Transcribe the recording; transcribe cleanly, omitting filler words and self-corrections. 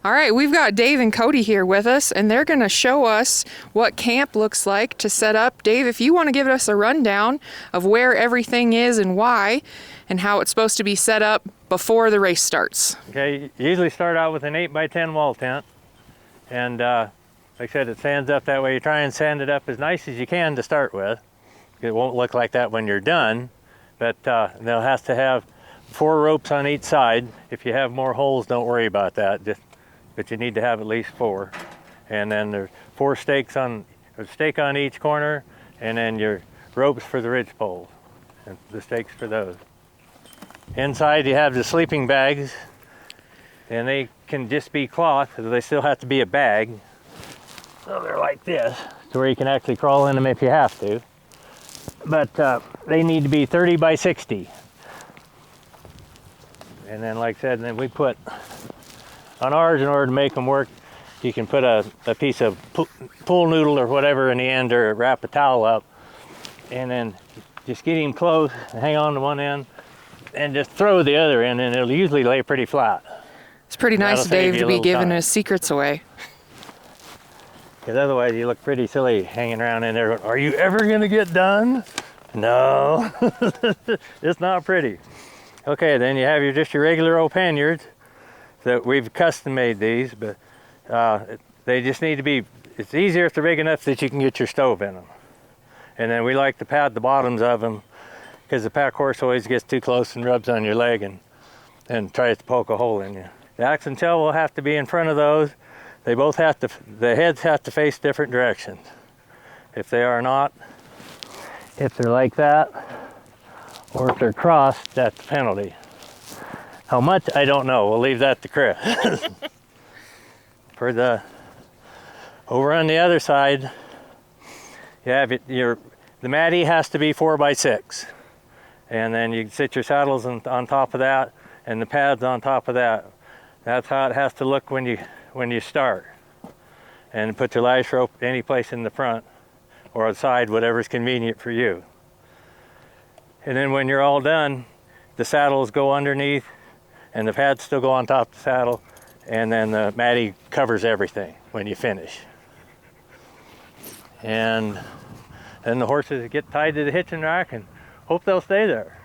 All right, we've got Dave and Cody here with us, and they're going to show us what camp looks like to set up. Dave, if you want to give us a rundown of where everything is and why, and how it's supposed to be set up before the race starts. Okay, you usually start out with an 8x10 wall tent, and like I said, it sands up that way. You try and sand it up as nice as you can to start with. It won't look like that when you're done, but they'll have to have 4 ropes on each side. If you have more holes, don't worry about that. But you need to have at least 4. And then there's 4 stakes on a stake on each corner, and then your ropes for the ridge poles, and the stakes for those. Inside you have the sleeping bags, and they can just be cloth, but they still have to be a bag. So they're like this, to where you can actually crawl in them if you have to. But they need to be 30 by 60. And then, like I said, then we put on ours, in order to make them work, you can put a piece of pool noodle or whatever in the end, or wrap a towel up, and then just get him close and hang on to one end and just throw the other end, and it'll usually lay pretty flat. It's pretty nice, Dave, to be giving his secrets away. Because otherwise you look pretty silly hanging around in there going, are you ever going to get done? No, it's not pretty. Okay, then you have just your regular old panniers. That we've custom made these, but they just need to be, it's easier if they're big enough that you can get your stove in them. And then we like to pad the bottoms of them, because the pack horse always gets too close and rubs on your leg and tries to poke a hole in you. The axe and tail will have to be in front of those. They both have to, the heads have to face different directions. If they are not, if they're like that, or if they're crossed, that's a penalty. How much, I don't know. We'll leave that to Chris. For the, over on the other side, you have the matty has to be 4 by 6. And then you sit your saddles on top of that, and the pads on top of that. That's how it has to look when you start. And put your lash rope any place in the front or outside, whatever's convenient for you. And then when you're all done, the saddles go underneath, and the pads still go on top of the saddle, and then the matty covers everything when you finish. And then the horses get tied to the hitching rack and hope they'll stay there.